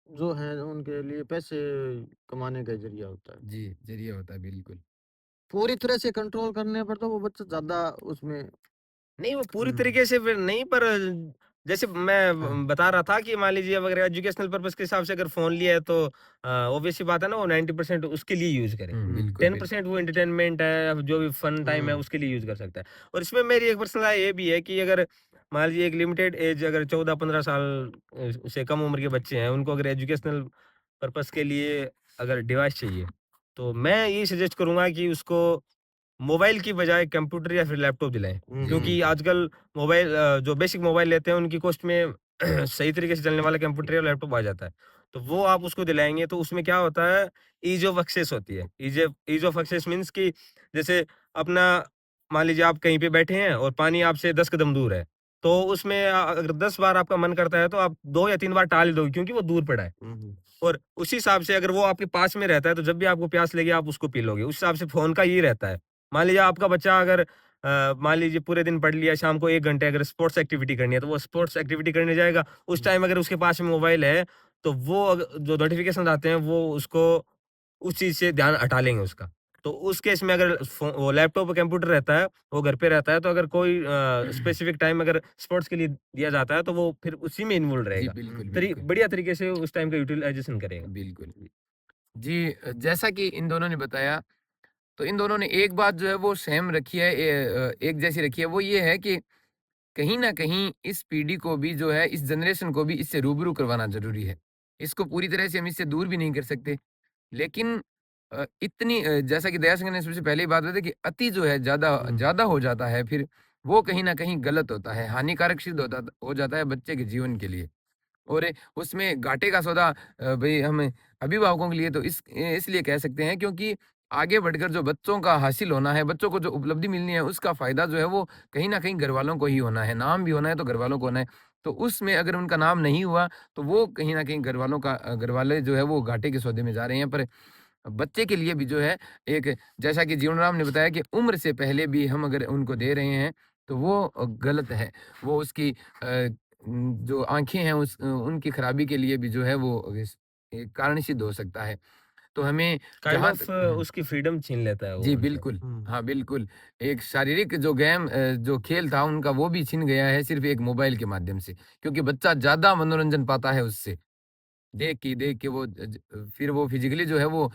जो है उनके लिए पैसे कमाने का जरिया होता है। जी, ज़रिए होता है बिल्कुल। पूरी तरह से कंट्रोल करने पर तो वो बच्चा ज़्यादा उसमें नहीं, वो पूरी हुँ, तरीके से फिर नहीं, पर जैसे मैं हाँ। बता रहा था कि मान लीजिए अगर एजुकेशनल पर्पज़ के हिसाब से अगर फ़ोन लिया है तो ऑब्वियस सी बात है ना, वो 90% उसके लिए यूज़ करे। हुँ, हुँ, बिल्कुल, बिल्कुल। 10% वो एंटरटेनमेंट है, जो भी फन टाइम है हुँ, उसके लिए यूज़ कर सकता है। और इसमें मेरी एक पर्सनल राय ये भी है कि अगर मान लीजिए एक लिमिटेड एज अगर 14-15 साल से कम उम्र के बच्चे हैं, उनको अगर एजुकेशनल पर्पज़ के लिए अगर डिवाइस चाहिए, तो मैं ये सजेस्ट करूँगा कि उसको मोबाइल की बजाय कंप्यूटर या फिर लैपटॉप दिलाएँ। हुँ, जी, हुँ, क्योंकि बिल्कुल। आजकल मोबाइल जो बेसिक मोबाइल लेते हैं उनकी कॉस्ट में सही तरीके से चलने वाला कंप्यूटर या लैपटॉप आ जाता है। तो वो आप उसको दिलाएँगे तो उसमें क्या होता है, ईज़ ऑफ एक्सेस होती है। ईज़ ऑफ एक्सेस मीन्स कि जैसे अपना मान लीजिए आप कहीं पे बैठे हैं और पानी आपसे 10 कदम दूर है। तो उसमें अगर 10 बार आपका मन करता है तो आप 2 या 3 बार टाल ही दोगे क्योंकि वो दूर पड़ा है। हुँ, हुँ, और उसी हिसाब से अगर वो आपके पास में रहता है तो जब भी आपको प्यास लगी आप उसको पी लोगे। उस हिसाब से फ़ोन का ये रहता है। मान लीजिए आपका बच्चा अगर मान लीजिए पूरे दिन पढ़ लिया, शाम को 1 घंटे अगर स्पोर्ट्स एक्टिविटी करनी है, तो वो स्पोर्ट्स एक्टिविटी करने जाएगा। उस हुँ, टाइम अगर उसके पास में मोबाइल है, तो वो जो नोटिफ़िकेशंस आते हैं, वो उसको उस चीज़ से ध्यान हटा लेंगे उसका। तो उस केस में अगर वो लैपटॉप और कंप्यूटर रहता है, वो घर पे रहता है, तो अगर कोई स्पेसिफिक टाइम अगर स्पोर्ट्स के लिए दिया जाता है, तो वो फिर उसी में इन्वॉल्व जी, रहेगा। हुँ, बिल्कुल, बिल्कुल। बढ़िया तरीके से उस टाइम का यूटिलाइज़ेशन करेगा। बिल्कुल। जी जैसा कि इन दोनों ने बताया, तो इन दोनों ने एक बात जो है वो सेम रखी है एक जैसी रखी है, वो ये है कि कहीं न कहीं इस पीढ़ी को भी जो है, इस जनरेशन को भी इससे रूबरू करवाना ज़रूरी है। इसको पूरी तरह से हम इससे दूर भी नहीं कर सकते। लेकिन जैसा कि दया सिंह ने सबसे पहले ही बात बताई कि अति जो है ज़्यादा हुँ, ज़्यादा हो जाता है, फिर वो कहीं न कहीं गलत होता है, हानिकारक सिद्ध हो जाता है बच्चे के जीवन के लिए। और उसमें घाटे का सौदा भई हम अभिभावकों के लिए तो इसलिए कह सकते हैं क्योंकि आगे बढ़कर जो बच्चों का हासिल होना है, बच्चों को जो उपलब्धि मिलनी है, उसका फ़ायदा जो है वो कहीं न कहीं घरवालों को ही होना है। नाम भी होना है तो घरवालों को होना है। तो उसमें अगर उनका नाम नहीं हुआ, तो वो कहीं न कहीं घरवाले जो है वो घाटे के सौदे में जा रहे हैं। पर बच्चे के लिए भी जो है एक जैसा कि जीवनराम ने बताया कि उम्र से पहले भी हम अगर उनको दे रहे हैं, तो वो गलत है। वो उसकी जो आँखें हैं उनकी खराबी के लिए भी जो है वो एक कारण सिद्ध हो सकता है। तो हमें काइंड जहाँ ऑफ तक हुँ, उसकी फ्रीडम छीन लेता है वो जी उनसे। बिल्कुल। हुँ, हाँ, बिल्कुल। एक शारीरिक जो खेल था उनका वो भी छिन गया है सिर्फ़ एक मोबाइल के माध्यम से। क्योंकि बच्चा ज़्यादा मनोरंजन पाता है उससे। देख के वो फिर वो फिज़िकली जो है वो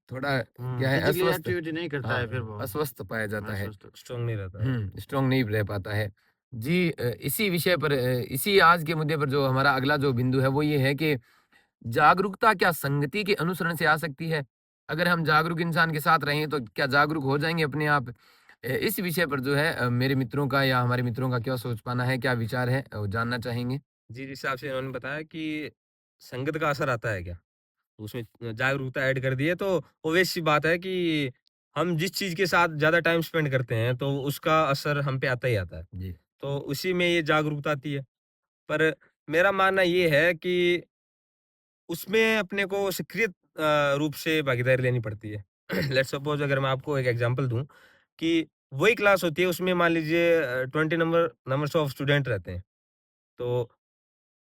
थोड़ा हुँ, क्या है फिज़िकली अस्वस्थ एक्टिविटी नहीं करता हाँ, है फिर वो, अस्वस्थ पाया जाता है। अस्वस्थ स्ट्रॉन्ग नहीं रहता है। स्ट्रॉन्ग नहीं रह पाता है। जी इसी विषय पर इसी आज के मुद्दे पर जो हमारा अगला जो बिंदु है वो ये है कि जागरूकता क्या संगति के अनुसरण से आ सकती है? अगर हम जागरूक इंसान के साथ रहें तो क्या जागरूक हो जाएँगे अपने आप? इस विषय पर जो है मेरे मित्रों का या हमारे मित्रों का क्या सोच पाना है, क्या विचार है? जानना चाहेंगे। जी, जिस हिसाब से इन्होंने बताया कि संगत का असर आता है क्या? तो उसमें जागरूकता ऐड कर दी है, तो ऑब्वियस सी बात है कि हम जिस चीज़ के साथ ज़्यादा टाइम स्पेंड करते हैं, तो उसका असर हम पे आता ही आता है। जी। तो उसी में ये जागरूकता आती है। पर मेरा मानना ये है कि उसमें अपने को सक्रिय रूप से भागीदारी लेनी पड़ती है। लेट्स सपोज़ अगर मैं आपको एक एग्ज़ाम्पल दूँ कि वही क्लास होती है, उसमें मान लीजिए 20 नंबर्स ऑफ स्टूडेंट रहते हैं। तो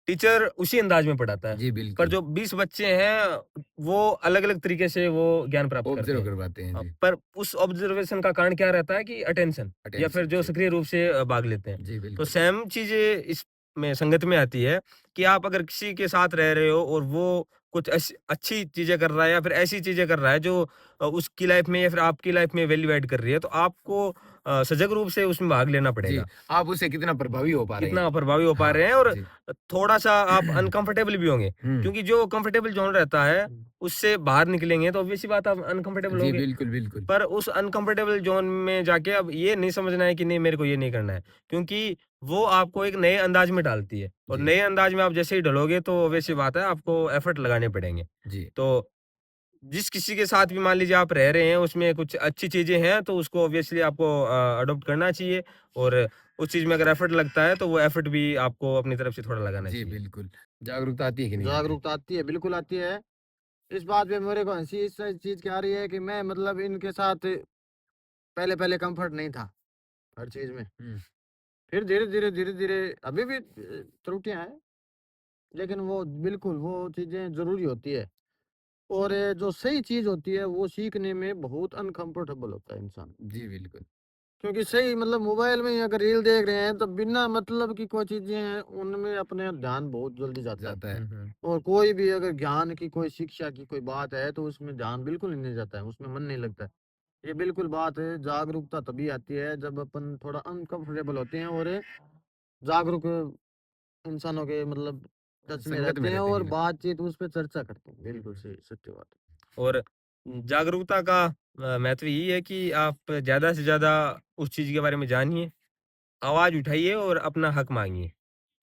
टीचर उसी अंदाज में पढ़ाता है। जी, पर बिल्कुल। जो 20 बच्चे हैं, वो अलग-अलग तरीके से वो ज्ञान प्राप्त करते ऑब्ज़र्व हैं। करवाते हैं, जी। पर उस ऑब्ज़र्वेशन का कारण क्या रहता है कि अटेंशन या फिर अटेंशन, जो जी। सक्रिय रूप से भाग लेते हैं। जी, तो बिल्कुल। सेम चीज़ें इसमें संगत में आती है कि आप अगर किसी के साथ रह रहे हो और वो कुछ अच्छी चीज़ें कर रहा है या फिर ऐसी चीज़ें कर रहा है जो उसकी लाइफ़ में या फिर आपकी लाइफ़ में वैल्यू ऐड कर रही है, तो आपको सजग रूप से उसमें भाग लेना जी, पड़ेगा। आप उससे कितना प्रभावी हो पा रहे हैं? कितना प्रभावी हो पा हाँ, रहे हैं और जी। थोड़ा-सा आप अनकंफर्टेबल भी होंगे, हुँ, क्योंकि जो कंफर्टेबल ज़ोन रहता है, उससे बाहर निकलेंगे तो ऑब्वियस सी बात आप अनकंफर्टेबल जी, होंगे। बिल्कुल, बिल्कुल। पर उस अनकंफर्टेबल ज़ोन में जाके अब ये नहीं समझना है कि नहीं मेरे को ये नहीं करना है, क्योंकि वो आपको एक नए अंदाज में डालती है और जी, नए अंदाज में आप जैसे ही ढलोगे तो ऑब्वियस सी बात है आपको एफर्ट लगाने पड़ेंगे। जी, तो जिस किसी के साथ भी मान लीजिए आप रह रहे हैं, उसमें कुछ अच्छी चीज़ें हैं, तो उसको ऑब्वियसली आपको अडॉप्ट करना चाहिए और उस चीज़ में अगर एफर्ट लगता है, तो वो एफर्ट भी आपको अपनी तरफ से थोड़ा लगाना जी, चाहिए। बिल्कुल। जागरूकता आती है कि नहीं आती? जागरूकता आती है, बिल्कुल आती है। इस बात पे मेरे को हँसी इस चीज़ की आ रही है कि मैं मतलब इनके साथ पहले-पहले कम्फ़र्ट नहीं था, हर चीज़ में। हुँ, फिर धीरे-धीरे, धीरे-धीरे अभी भी त्रुटियाँ हैं, लेकिन वो बिल्कुल वो चीज़ें ज़रूरी होती है और जो सही चीज़ होती है, वो सीखने में बहुत अनकम्फ़र्टेबल होता है इंसान। जी, बिल्कुल, क्योंकि सही मतलब मोबाइल में ही अगर रील देख रहे हैं, तो बिना मतलब की कोई चीज़ें हैं, उनमें अपने ध्यान बहुत जल्दी जाता है। जाता है। हुँ, हुँ। और कोई भी अगर ज्ञान की कोई शिक्षा की कोई बात है, तो उसमें ध्यान बिल्कुल ही नहीं जाता है, उसमें मन नहीं लगता है। ये बिल्कुल बात है, जागरूकता तभी आती है जब अपन थोड़ा अनकंफर्टेबल होते हैं और जागरूक इंसानों के मतलब टच में संगत रहते में हैं रहते हैं, और बिल्कुल। बातचीत उस पे चर्चा करते हैं। हुँ, बिल्कुल हुँ। सही, सत्य बात है। और जागरूकता का महत्व यही है कि आप ज़्यादा से ज़्यादा उस चीज़ के बारे में जानिए, आवाज़ उठाइए और अपना हक माँगिए।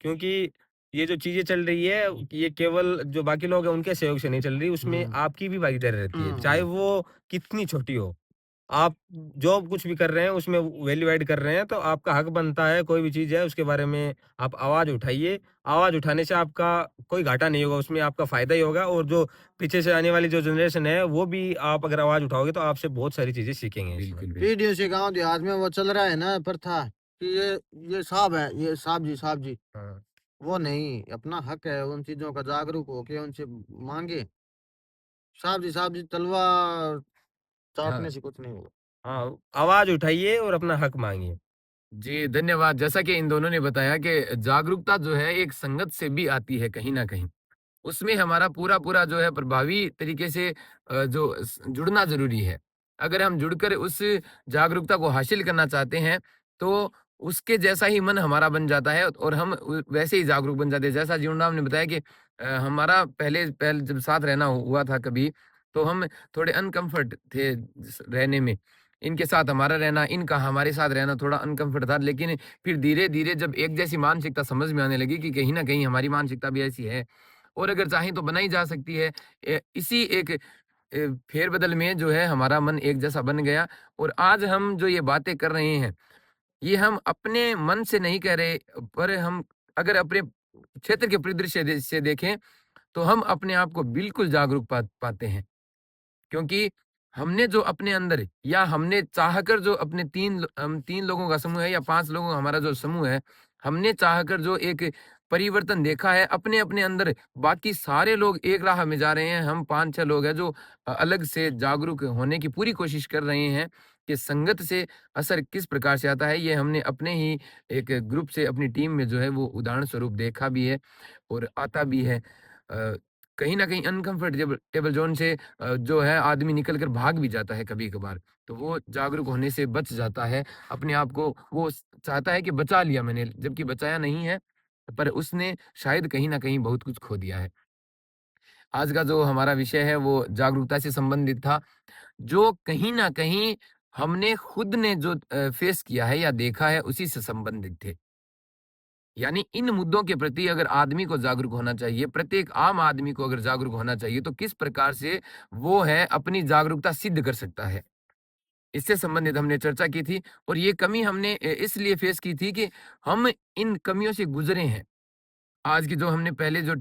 क्योंकि ये जो चीज़ें चल रही है, ये केवल जो बाकी लोग हैं उनके सहयोग से नहीं चल रही, उसमें हुँ। आपकी भी भागीदारी रहती है, चाहे हुँ। वो कितनी छोटी हो। आप जो कुछ भी कर रहे हैं उसमें वैल्यू ऐड कर रहे हैं, तो आपका हक बनता है, कोई भी चीज़ है उसके बारे में आप आवाज़ उठाइए। आवाज़ उठाने से आपका कोई घाटा नहीं होगा, उसमें आपका फ़ायदा ही होगा और जो पीछे से आने वाली जो जनरेशन है, वो भी आप अगर आवाज़ उठाओगे तो आपसे बहुत सारी चीज़ें सीखेंगे इसमें। बिल्कुल, बिल्कुल। पीढ़ियों से गाँव देहात में वो चल रहा है ना प्रथा कि ये साहब है, ये साहब जी। हाँ। वो नहीं, अपना हक है, उन चीज़ों का जागरूक होके उनसे माँगे। साहब जी तलवार हाँ। चाटने से कुछ नहीं होगा। हाँ, आवाज़ उठाइए और अपना हक माँगिए। जी, धन्यवाद। जैसा कि इन दोनों ने बताया कि जागरूकता जो है एक संगत से भी आती है कहीं न कहीं। उसमें हमारा पूरा-पूरा जो है प्रभावी तरीके से जो जुड़ना ज़रूरी है। अगर हम जुड़कर उस जागरूकता को हासिल करना चाहते हैं, तो उसके जैसा ही मन हमारा बन जाता है और हम वैसे ही जागरूक बन जाते हैं। जैसा जीवनराम ने बताया कि हमारा पहले जब साथ रहना हुआ था कभी, तो हम थोड़े अनकम्फ़र्ट थे रहने में। इनके साथ हमारा रहना, इनका हमारे साथ रहना थोड़ा अनकम्फ़र्ट था। लेकिन फिर धीरे-धीरे जब एक जैसी मानसिकता समझ में आने लगी कि कहीं न कहीं हमारी मानसिकता भी ऐसी है और अगर चाहें तो बनाई जा सकती है। इसी एक फेर-बदल में जो है हमारा मन एक जैसा बन गया और आज हम जो ये बातें कर रहे हैं, ये हम अपने मन से नहीं कह रहे, पर हम अगर अपने क्षेत्र के परिदृश्य से देखें, तो हम अपने आप को बिल्कुल जागरूक पाते हैं। क्योंकि हमने जो अपने अंदर या हमने चाहकर जो अपने 3 लोगों का समूह है या 5 लोगों का हमारा जो समूह है, हमने चाहकर जो एक परिवर्तन देखा है अपने-अपने अंदर, बाकी सारे लोग एक राह में जा रहे हैं, हम 5-6 लोग हैं जो अलग से जागरूक होने की पूरी कोशिश कर रहे हैं कि संगत से असर किस प्रकार से आता है, ये हमने अपने ही एक ग्रुप से अपनी टीम में जो है वो उदाहरण स्वरूप देखा भी है और आता भी है। कहीं न कहीं अनकम्फर्टेबल टेबल ज़ोन से जो है आदमी निकल कर भाग भी जाता है कभी-कभार। तो वो जागरूक होने से बच जाता है। अपने आप को वो चाहता है कि बचा लिया मैंने, जबकि बचाया नहीं है, पर उसने शायद कहीं न कहीं बहुत कुछ खो दिया है। आज का जो हमारा विषय है वो जागरूकता से संबंधित था, जो कहीं न कहीं हमने खुद ने जो फेस किया है या देखा है उसी से संबंधित थे। यानी इन मुद्दों के प्रति अगर आदमी को जागरूक होना चाहिए, प्रत्येक आम आदमी को अगर जागरूक होना चाहिए, तो किस प्रकार से वो है अपनी जागरूकता सिद्ध कर सकता है। इससे संबंधित हमने चर्चा की थी और ये कमी हमने इसलिए फेस की थी कि हम इन कमियों से गुज़रे हैं। आज की जो हमने पहले जो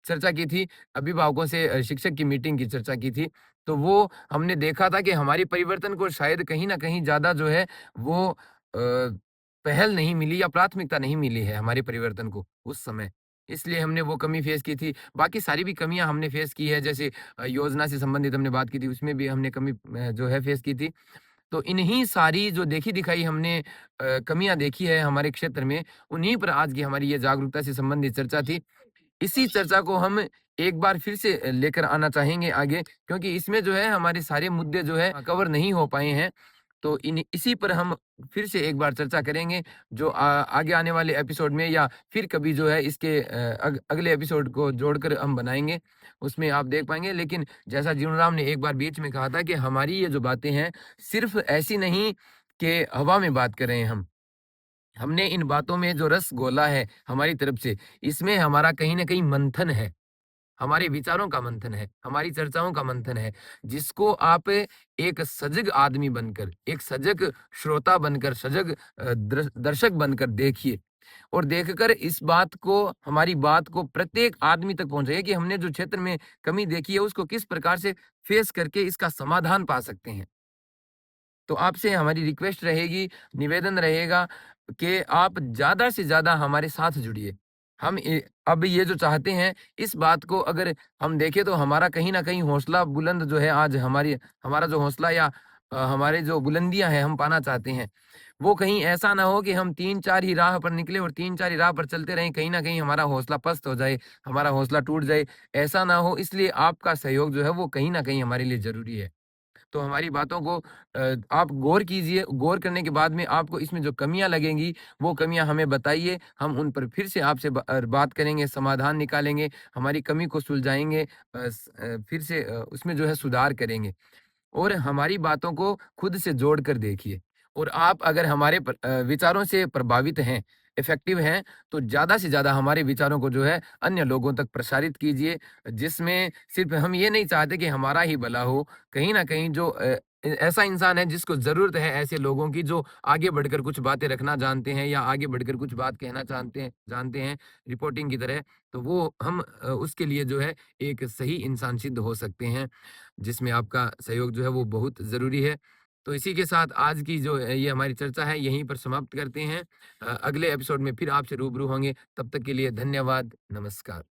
चर्चा की थी, अभिभावकों से शिक्षक की मीटिंग की चर्चा की थी, तो वो हमने देखा था कि हमारी परिवर्तन को शायद कहीं न कहीं ज़्यादा जो है वो पहल नहीं मिली या प्राथमिकता नहीं मिली है हमारे परिवर्तन को उस समय। इसलिए हमने वो कमी फेस की थी। बाकी सारी भी कमियाँ हमने फेस की है, जैसे योजना से संबंधित हमने बात की थी, उसमें भी हमने कमी जो है फेस की थी। तो इन्हीं सारी जो देखी-दिखाई हमने कमियाँ देखी है हमारे क्षेत्र में, उन्हीं पर आज की हमारी ये जागरूकता से संबंधित चर्चा थी। इसी चर्चा को हम एक बार फिर से लेकर आना चाहेंगे आगे, क्योंकि इसमें जो है हमारे सारे मुद्दे जो है कवर नहीं हो पाए हैं। तो इसी पर हम फिर से एक बार चर्चा करेंगे, जो आगे आने वाले एपिसोड में या फिर कभी जो है इसके अगले एपिसोड को जोड़कर हम बनाएँगे, उसमें आप देख पाएँगे। लेकिन जैसा जीवन राम ने एक बार बीच में कहा था कि हमारी ये जो बातें हैं, सिर्फ़ ऐसी नहीं कि हवा में बात कर रहे हैं हम। हमने इन बातों में जो रस घोला है हमारी तरफ से, इसमें हमारा कहीं न कहीं मंथन है। हमारे विचारों का मंथन है, हमारी चर्चाओं का मंथन है, जिसको आप एक सजग आदमी बनकर, एक सजग श्रोता बनकर, सजग दर्शक बनकर देखिए और देखकर इस बात को, हमारी बात को प्रत्येक आदमी तक पहुँचाइए कि हमने जो क्षेत्र में कमी देखी है, उसको किस प्रकार से फेस करके इसका समाधान पा सकते हैं। तो आपसे हमारी रिक्वेस्ट रहेगी, निवेदन रहेगा कि आप ज़्यादा से ज़्यादा हमारे साथ जुड़िए। हम अब ये जो चाहते हैं, इस बात को अगर हम देखें तो हमारा कहीं न कहीं हौसला बुलंद जो है, आज हमारा जो हौसला या हमारे जो बुलंदियाँ हैं हम पाना चाहते हैं, वो कहीं ऐसा ना हो कि हम 3-4 ही राह पर निकले और 3-4 ही राह पर चलते रहें, कहीं न कहीं हमारा हौसला पस्त हो जाए, हमारा हौसला टूट जाए, ऐसा ना हो, इसलिए आपका सहयोग जो है वो कहीं न कहीं हमारे लिए ज़रूरी है। तो हमारी बातों को आप गौर कीजिए, गौर करने के बाद में आपको इसमें जो कमियाँ लगेंगी, वो कमियाँ हमें बताइए, हम उन पर फिर से आपसे बात करेंगे, समाधान निकालेंगे, हमारी कमी को सुलझाएँगे, फिर से उसमें जो है सुधार करेंगे। और हमारी बातों को खुद से जोड़कर देखिए और आप अगर हमारे विचारों से प्रभावित हैं, इफ़ेक्टिव हैं, तो ज़्यादा से ज़्यादा हमारे विचारों को जो है अन्य लोगों तक प्रसारित कीजिए, जिसमें सिर्फ़ हम ये नहीं चाहते कि हमारा ही भला हो, कहीं न कहीं जो ऐसा इंसान है जिसको ज़रूरत है ऐसे लोगों की जो आगे बढ़कर कुछ बातें रखना जानते हैं या आगे बढ़कर कुछ बात कहना जानते हैं रिपोर्टिंग की तरह, तो वो हम उसके लिए जो है एक सही इंसान सिद्ध हो सकते हैं। जिसमें आपका सहयोग जो है वो बहुत ज़रूरी है। तो इसी के साथ आज की जो ये हमारी चर्चा है यहीं पर समाप्त करते हैं। अगले एपिसोड में फिर आपसे रूबरू होंगे, तब तक के लिए धन्यवाद, नमस्कार।